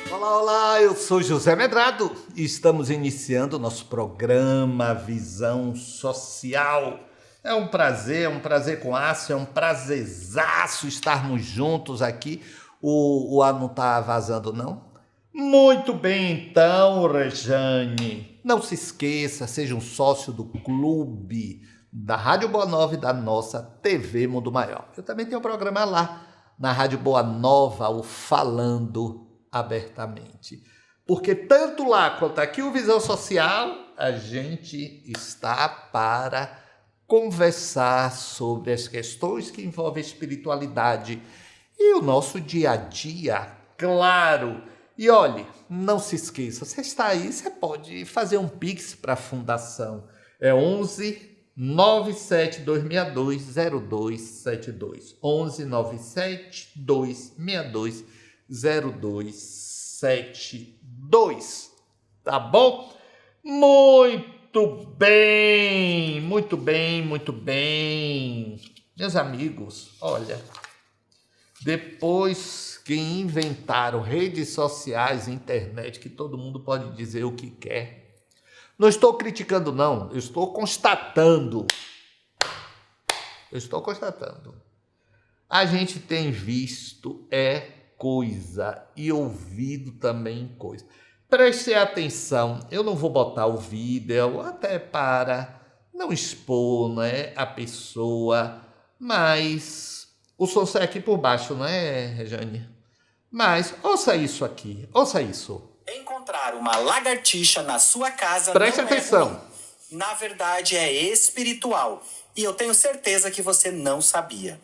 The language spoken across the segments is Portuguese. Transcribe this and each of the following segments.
Olá, olá, eu sou José Medrado e estamos iniciando o nosso programa Visão Social. É um prazer com Aço, é um prazerzaço estarmos juntos aqui. O ar não está vazando, não? Muito bem, então, Rejane. Não se esqueça, seja um sócio do clube da Rádio Boa Nova e da nossa TV Mundo Maior. Eu também tenho um programa lá, na Rádio Boa Nova, o Falando Abertamente. Porque tanto lá quanto aqui o Visão Social, a gente está para conversar sobre as questões que envolvem a espiritualidade e o nosso dia a dia, claro. E olhe, não se esqueça, você está aí, você pode fazer um Pix para a Fundação. É 11 97 262 0272. 11 97 262 0272, tá bom? Muito bem, muito bem, muito bem. Meus amigos, olha, depois que inventaram redes sociais, internet, que todo mundo pode dizer o que quer, não estou criticando não, eu estou constatando. A gente tem visto coisa e ouvido também coisa. Preste atenção, eu não vou botar o vídeo até para não expor, né, a pessoa, mas o som sai aqui por baixo, não é, Rejane? Mas ouça isso aqui, ouça isso. Encontrar uma lagartixa na sua casa Preste não atenção. É ruim. Na verdade é espiritual e eu tenho certeza que você não sabia.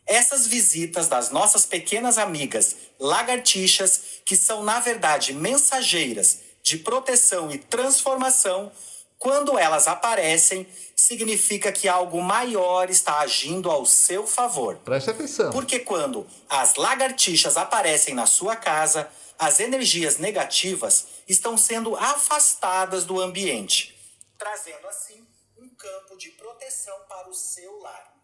Essas visitas das nossas pequenas amigas lagartixas, que são na verdade mensageiras de proteção e transformação, quando elas aparecem, significa que algo maior está agindo ao seu favor. Preste atenção. Porque quando as lagartixas aparecem na sua casa, as energias negativas estão sendo afastadas do ambiente, trazendo assim um campo de proteção para o seu lar.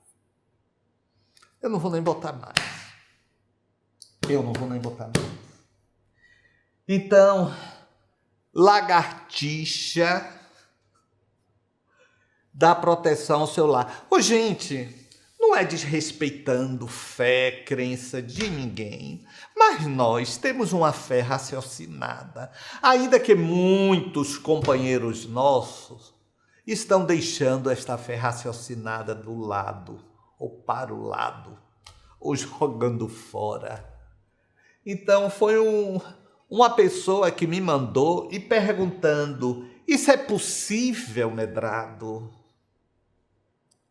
Eu não vou nem botar mais. Então, lagartixa dá proteção ao seu lar. Ô, gente, não é desrespeitando fé, crença de ninguém, mas nós temos uma fé raciocinada. Ainda que muitos companheiros nossos estão deixando esta fé raciocinada do lado, ou para o lado, ou jogando fora. Então foi uma pessoa que me mandou e perguntando: isso é possível, Medrado?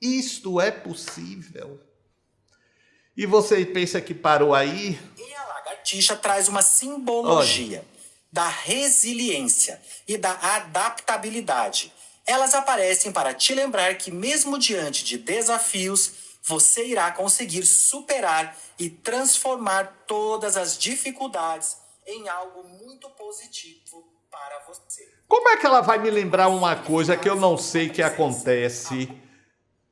Isto é possível? E você pensa que parou aí? E a lagartixa traz uma simbologia da resiliência e da adaptabilidade. Elas aparecem para te lembrar que mesmo diante de desafios, você irá conseguir superar e transformar todas as dificuldades em algo muito positivo para você. Como é que ela vai me lembrar uma coisa que eu não sei que acontece?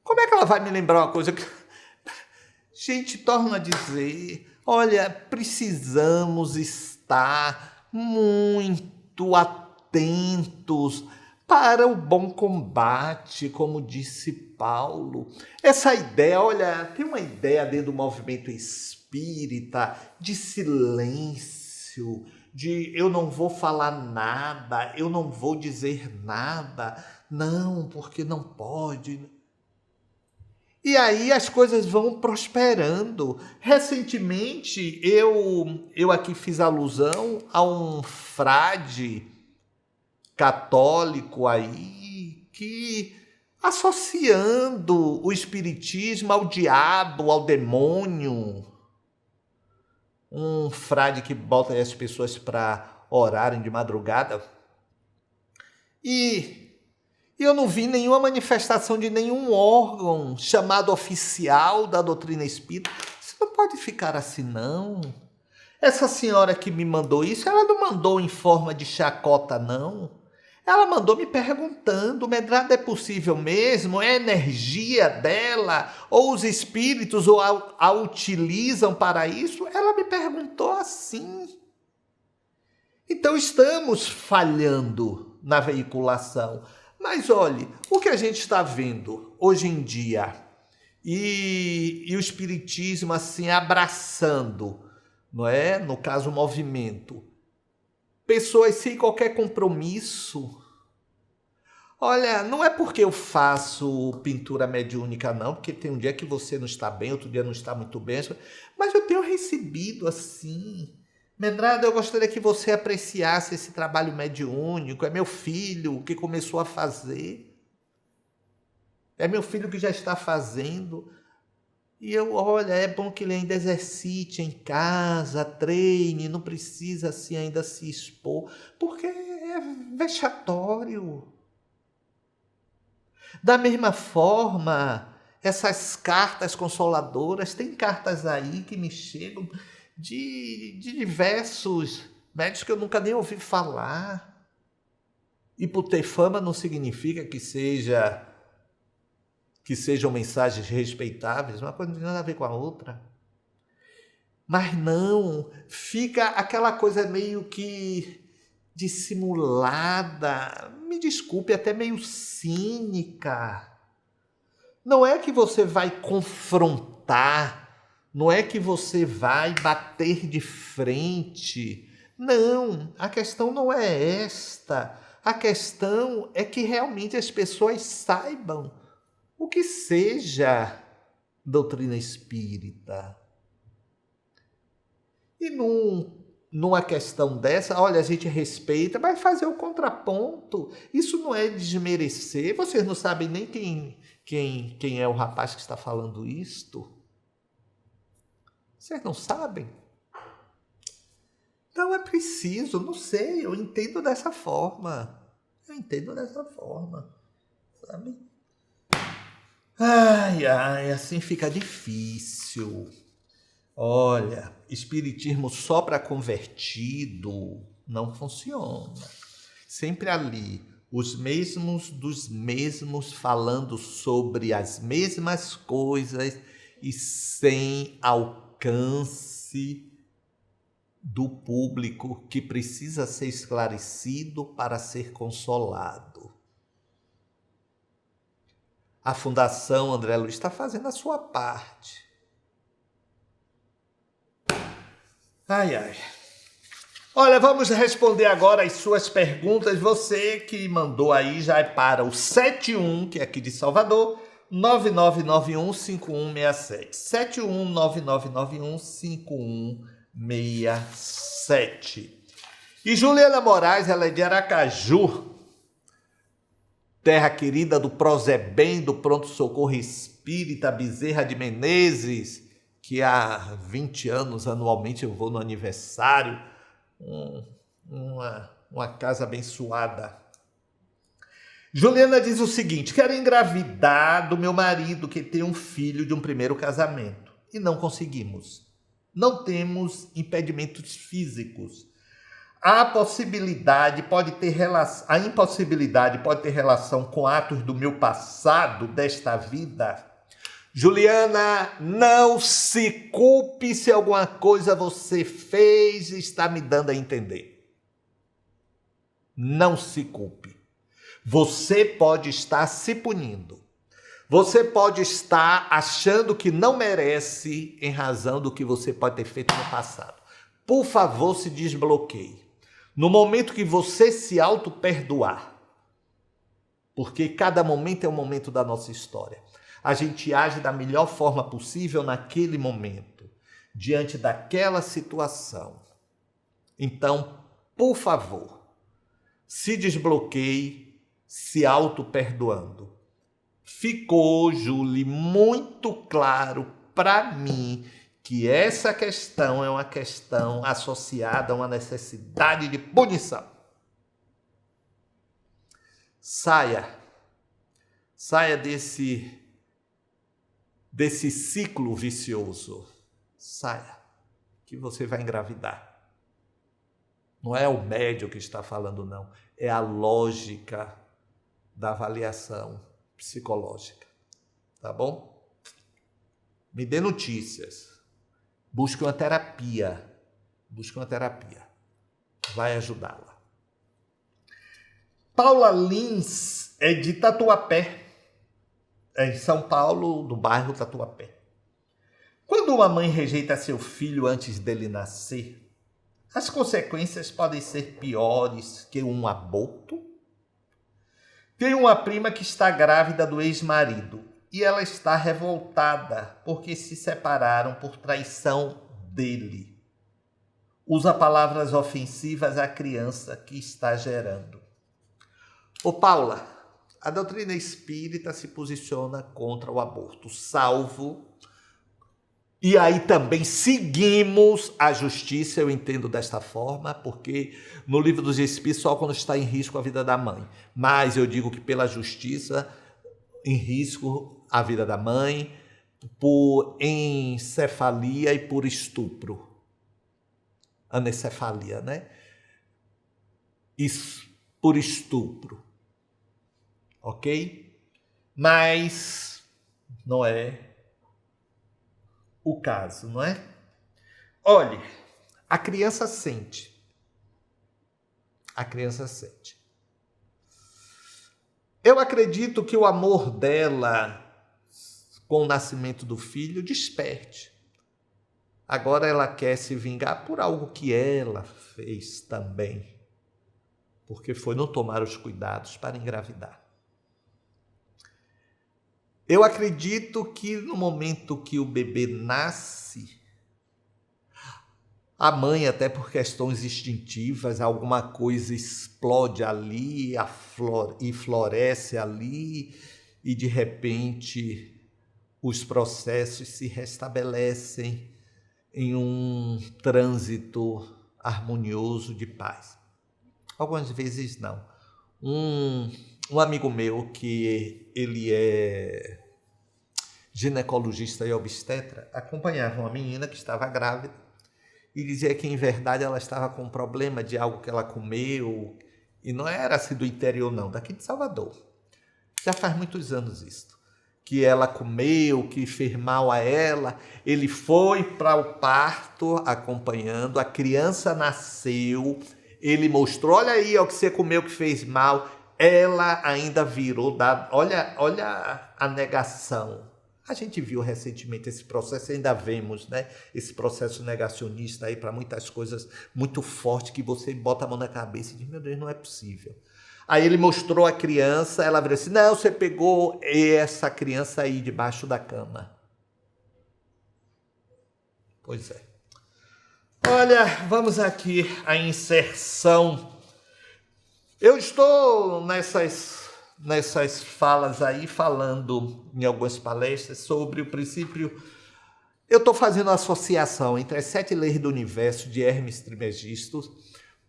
Como é que ela vai me lembrar uma coisa que... Gente, torna a dizer, olha, precisamos estar muito atentos para o bom combate, como disse Paulo. Essa ideia, olha, tem uma ideia dentro do movimento espírita de silêncio, de eu não vou falar nada, eu não vou dizer nada, não, porque não pode. E aí as coisas vão prosperando. Recentemente eu aqui fiz alusão a um frade católico aí que associando o espiritismo ao diabo, ao demônio. Um frade que bota as pessoas para orarem de madrugada. E eu não vi nenhuma manifestação de nenhum órgão chamado oficial da doutrina espírita. Você não pode ficar assim, não. Essa senhora que me mandou isso, ela não mandou em forma de chacota, não. Ela mandou me perguntando, Medrado, é possível mesmo? É a energia dela? Ou os espíritos a utilizam para isso? Ela me perguntou assim. Então estamos falhando na veiculação. Mas olhe, o que a gente está vendo hoje em dia e o espiritismo assim abraçando, não é? No caso, o movimento. Pessoas sem qualquer compromisso. Olha, não é porque eu faço pintura mediúnica, não, porque tem um dia que você não está bem, outro dia não está muito bem, mas eu tenho recebido assim. Medrado, eu gostaria que você apreciasse esse trabalho mediúnico. É meu filho que começou a fazer. É meu filho que já está fazendo. E olha, é bom que ele ainda exercite em casa, treine, não precisa assim ainda se expor, porque é vexatório. Da mesma forma, essas cartas consoladoras, tem cartas aí que me chegam de diversos médicos que eu nunca nem ouvi falar. E por ter fama não significa que sejam mensagens respeitáveis, uma coisa não tem nada a ver com a outra. Mas não, fica aquela coisa meio que dissimulada, me desculpe, até meio cínica. Não é que você vai confrontar, não é que você vai bater de frente. Não, a questão não é esta. A questão é que realmente as pessoas saibam o que seja doutrina espírita. E numa questão dessa, olha, a gente respeita, mas fazer o contraponto. Isso não é desmerecer. Vocês não sabem nem quem é o rapaz que está falando isto. Vocês não sabem? Então é preciso, não sei, eu entendo dessa forma. Sabe? Ai, assim fica difícil. Olha, espiritismo só para convertido não funciona. Sempre ali, os mesmos dos mesmos falando sobre as mesmas coisas e sem alcance do público que precisa ser esclarecido para ser consolado. A Fundação André Luiz está fazendo a sua parte. Ai. Olha, vamos responder agora as suas perguntas. Você que mandou aí já é para o 71, que é aqui de Salvador, 9991-5167. 71-9991-5167. E Juliana Moraes, ela é de Aracaju, terra querida do Prozebem, do Pronto Socorro Espírita Bezerra de Menezes, que há 20 anos, anualmente, eu vou no aniversário, uma casa abençoada. Juliana diz o seguinte: quero engravidar do meu marido, que tem um filho de um primeiro casamento, e não conseguimos. Não temos impedimentos físicos. A impossibilidade pode ter relação com atos do meu passado, desta vida? Juliana, não se culpe se alguma coisa você fez e está me dando a entender. Não se culpe. Você pode estar se punindo. Você pode estar achando que não merece em razão do que você pode ter feito no passado. Por favor, se desbloqueie. No momento que você se auto-perdoar, porque cada momento é um momento da nossa história, a gente age da melhor forma possível naquele momento, diante daquela situação. Então, por favor, se desbloqueie, se auto-perdoando. Ficou, Julie, muito claro para mim que essa questão é uma questão associada a uma necessidade de punição. Saia desse ciclo vicioso. Saia, que você vai engravidar. Não é o médico que está falando, não. É a lógica da avaliação psicológica. Tá bom? Me dê notícias. Busque uma terapia. Vai ajudá-la. Paula Lins é de Tatuapé. É em São Paulo, do bairro Tatuapé. Quando uma mãe rejeita seu filho antes dele nascer, as consequências podem ser piores que um aborto? Tem uma prima que está grávida do ex-marido e ela está revoltada porque se separaram por traição dele. Usa palavras ofensivas à criança que está gerando. Ô Paula, a doutrina espírita se posiciona contra o aborto, salvo... E aí também seguimos a justiça, eu entendo desta forma, porque no livro dos Espíritos só quando está em risco a vida da mãe. Mas eu digo que pela justiça, em risco a vida da mãe, por encefalia e por estupro. Anencefalia, né? Isso, por estupro. Ok? Mas não é o caso, não é? Olhe, a criança sente. Eu acredito que o amor dela, com o nascimento do filho, desperte. Agora ela quer se vingar por algo que ela fez também, porque foi não tomar os cuidados para engravidar. Eu acredito que no momento que o bebê nasce, a mãe, até por questões instintivas, alguma coisa explode ali e floresce ali, e de repente os processos se restabelecem em um trânsito harmonioso de paz. Algumas vezes não. Um amigo meu, que ele é ginecologista e obstetra, acompanhava uma menina que estava grávida e dizia que, em verdade, ela estava com um problema de algo que ela comeu, e não era assim do interior, não, daqui de Salvador. Já faz muitos anos isso. Que ela comeu, que fez mal a ela. Ele foi para o parto acompanhando, a criança nasceu, ele mostrou, olha aí, o que você comeu que fez mal. Ela ainda virou, olha a negação. A gente viu recentemente esse processo, ainda vemos, né? Esse processo negacionista aí para muitas coisas muito forte, que você bota a mão na cabeça e diz, meu Deus, não é possível. Aí ele mostrou a criança, ela virou assim, não, você pegou essa criança aí debaixo da cama. Pois é. Olha, vamos aqui à inserção. Eu estou nessas falas aí, falando em algumas palestras sobre o princípio. Eu estou fazendo a associação entre as 7 leis do universo de Hermes Trismegisto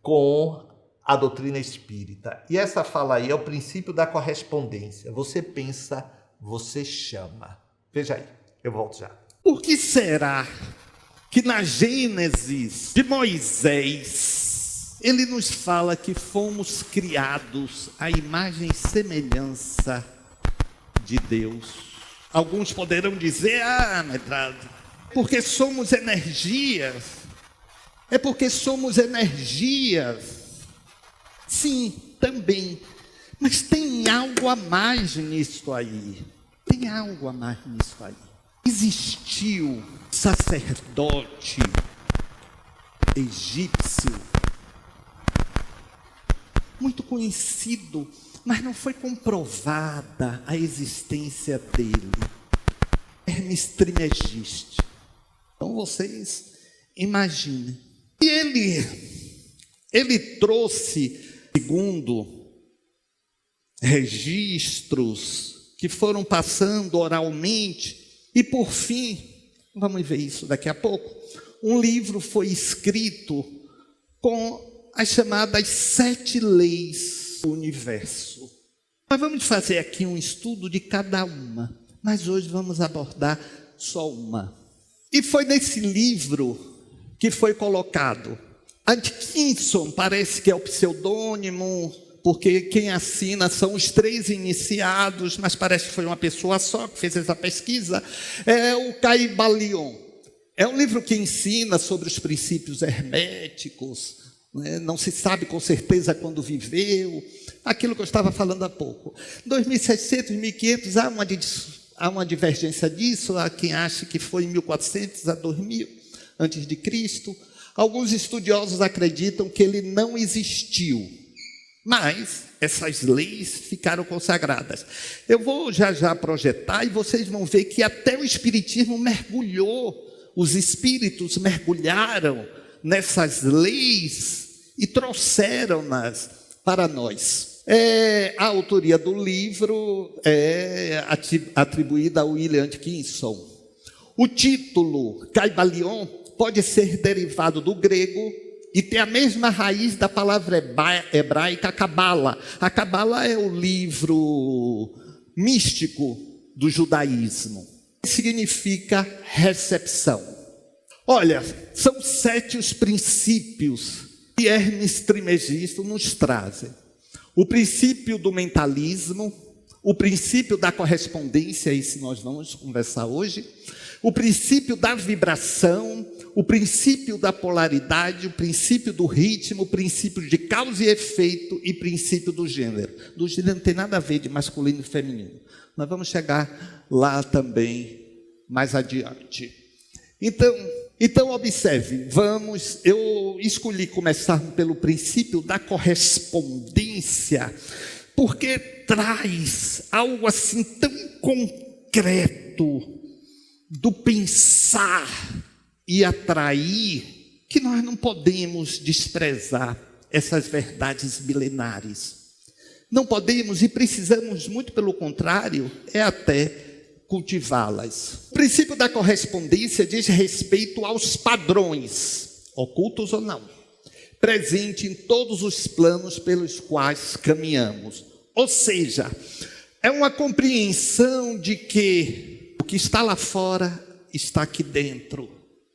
com a doutrina espírita. E essa fala aí é o princípio da correspondência. Você pensa, você chama. Veja aí, eu volto já. Por que será que na Gênesis de Moisés, ele nos fala que fomos criados à imagem e semelhança de Deus? Alguns poderão dizer, Medrado, porque somos energias. É porque somos energias. Sim, também. Mas tem algo a mais nisso aí. Tem algo a mais nisso aí. Existiu sacerdote egípcio, muito conhecido, mas não foi comprovada a existência dele. Hermes Trismegisto. Então vocês imaginem. E ele trouxe, segundo registros que foram passando oralmente, e por fim Vamos ver isso daqui a pouco. Um livro foi escrito com as chamadas 7 leis do universo. Nós vamos fazer aqui um estudo de cada uma, mas hoje vamos abordar só uma. E foi nesse livro que foi colocado. Atkinson parece que é o pseudônimo, porque quem assina são os 3 iniciados, mas parece que foi uma pessoa só que fez essa pesquisa. É o Kybalion. É um livro que ensina sobre os princípios herméticos, né? Não se sabe com certeza quando viveu, aquilo que eu estava falando há pouco. 2.600, 1.500, há uma divergência disso, há quem acha que foi em 1.400 a 2.000 antes de Cristo. Alguns estudiosos acreditam que ele não existiu, mas essas leis ficaram consagradas. Eu vou já projetar e vocês vão ver que até o Espiritismo mergulhou, os espíritos mergulharam nessas leis e trouxeram-nas para nós. A autoria do livro é atribuída a William Atkinson. O título, Kybalion, pode ser derivado do grego e tem a mesma raiz da palavra hebraica Cabala. A Cabala é o livro místico do judaísmo. Significa recepção. Olha, são 7 os princípios que Hermes Trismegisto nos traz. O princípio do mentalismo, o princípio da correspondência, esse nós vamos conversar hoje, o princípio da vibração, o princípio da polaridade, o princípio do ritmo, o princípio de causa e efeito e princípio do gênero. Do gênero não tem nada a ver de masculino e feminino. Nós vamos chegar lá também mais adiante. Então observe, eu escolhi começar pelo princípio da correspondência, porque traz algo assim tão concreto do pensar e atrair, que nós não podemos desprezar essas verdades milenares. Não podemos e precisamos, muito pelo contrário, até cultivá-las. O princípio da correspondência diz respeito aos padrões, ocultos ou não, presente em todos os planos pelos quais caminhamos. Ou seja, é uma compreensão de que o que está lá fora está aqui dentro.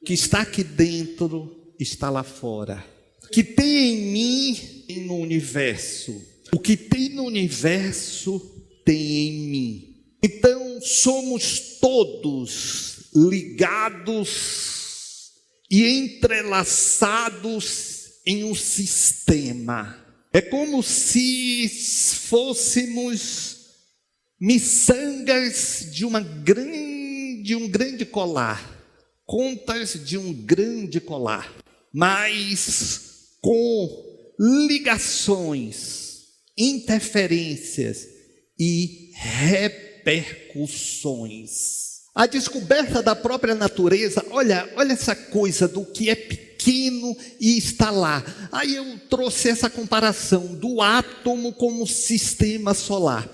O que está aqui dentro está lá fora. O que tem em mim tem no universo. O que tem no universo tem em mim. Então, somos todos ligados e entrelaçados em um sistema. É como se fôssemos miçangas de um grande colar, contas de um grande colar, mas com ligações, interferências e repercussões. A descoberta da própria natureza, olha essa coisa do que é pequeno e está lá. Aí eu trouxe essa comparação do átomo como sistema solar.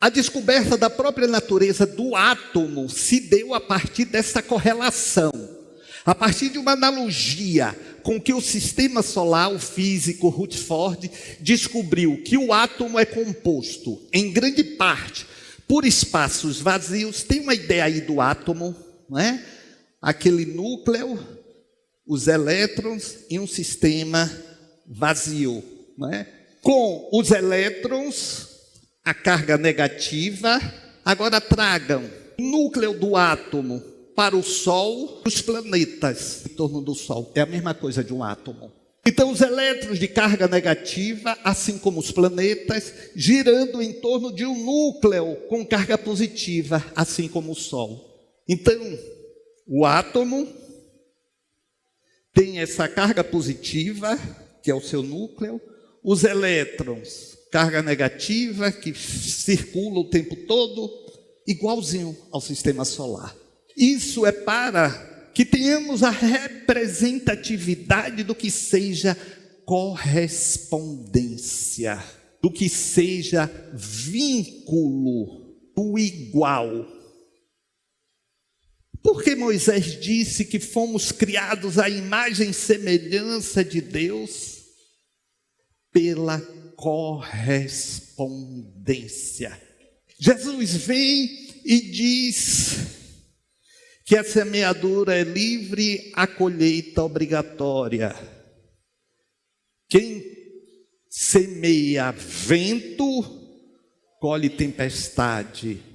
A descoberta da própria natureza do átomo se deu a partir dessa correlação, a partir de uma analogia com que o sistema solar, o físico Rutherford, descobriu que o átomo é composto, em grande parte, por espaços vazios. Tem uma ideia aí do átomo, não é? Aquele núcleo, os elétrons e um sistema vazio, não é? Com os elétrons, a carga negativa. Agora tragam o núcleo do átomo para o Sol, os planetas em torno do Sol. É a mesma coisa de um átomo. Então, os elétrons de carga negativa, assim como os planetas, girando em torno de um núcleo com carga positiva, assim como o Sol. Então, o átomo tem essa carga positiva, que é o seu núcleo, os elétrons, carga negativa, que circula o tempo todo, igualzinho ao sistema solar. Isso é para que tenhamos a representatividade do que seja correspondência, do que seja vínculo, o igual. Porque Moisés disse que fomos criados à imagem e semelhança de Deus? Pela correspondência. Jesus vem e diz que a semeadura é livre, a colheita obrigatória. Quem semeia vento, colhe tempestade.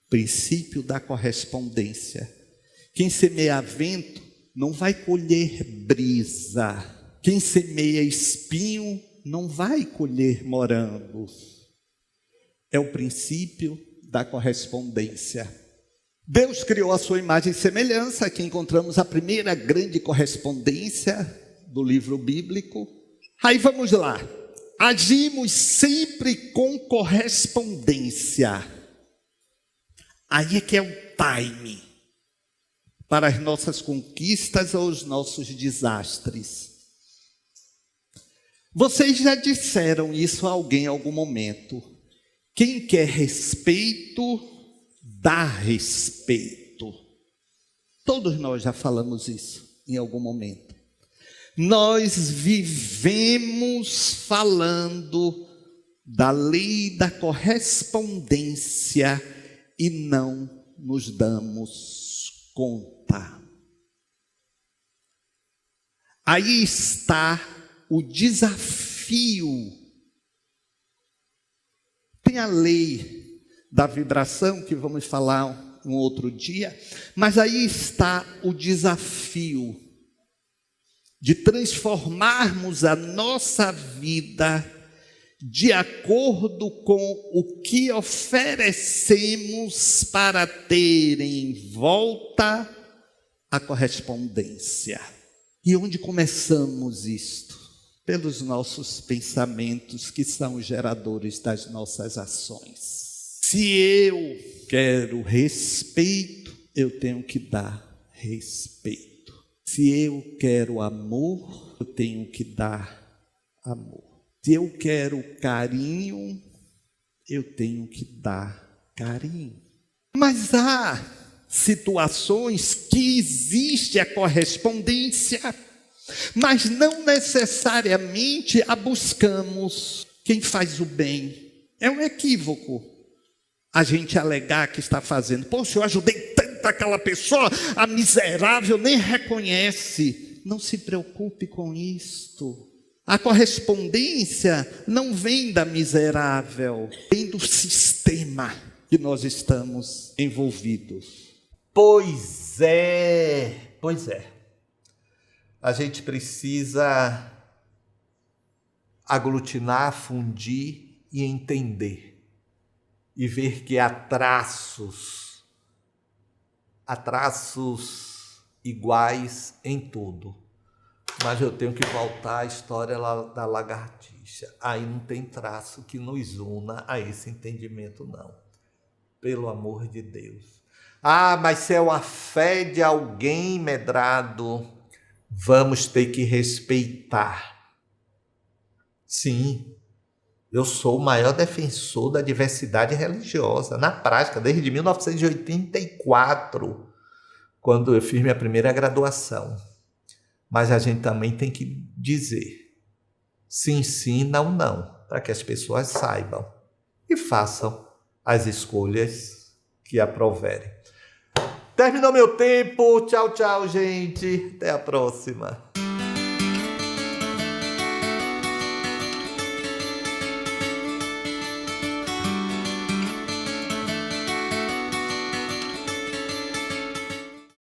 Princípio da correspondência. Quem semeia vento não vai colher brisa. Quem semeia espinho não vai colher morangos. É o princípio da correspondência. Deus criou a sua imagem e semelhança. Aqui encontramos a primeira grande correspondência do livro bíblico. Aí vamos lá. Agimos sempre com correspondência. Aí é que é o time para as nossas conquistas ou os nossos desastres. Vocês já disseram isso a alguém em algum momento. Quem quer respeito, dá respeito. Todos nós já falamos isso em algum momento. Nós vivemos falando da lei da correspondência e não nos damos conta. Aí está o desafio. Tem a lei da vibração, que vamos falar um outro dia, mas aí está o desafio de transformarmos a nossa vida de acordo com o que oferecemos para ter em volta a correspondência. E onde começamos isto? Pelos nossos pensamentos, que são os geradores das nossas ações. Se eu quero respeito, eu tenho que dar respeito. Se eu quero amor, eu tenho que dar amor. Se eu quero carinho, eu tenho que dar carinho. Mas há situações que existe a correspondência, mas não necessariamente a buscamos. Quem faz o bem é um equívoco a gente alegar que está fazendo. Poxa, eu ajudei tanto aquela pessoa, a miserável nem reconhece. Não se preocupe com isto. A correspondência não vem da miserável, vem do sistema que nós estamos envolvidos. Pois é. A gente precisa aglutinar, fundir e entender. E ver que há traços iguais em tudo. Mas eu tenho que voltar à história da lagartixa. Aí não tem traço que nos una a esse entendimento, não. Pelo amor de Deus. Ah, mas se é a fé de alguém medrado, vamos ter que respeitar. Sim, eu sou o maior defensor da diversidade religiosa. Na prática, desde 1984, quando eu fiz minha primeira graduação. Mas a gente também tem que dizer sim, sim, não, não, para que as pessoas saibam e façam as escolhas que aproverem. Terminou meu tempo. Tchau, tchau, gente. Até a próxima.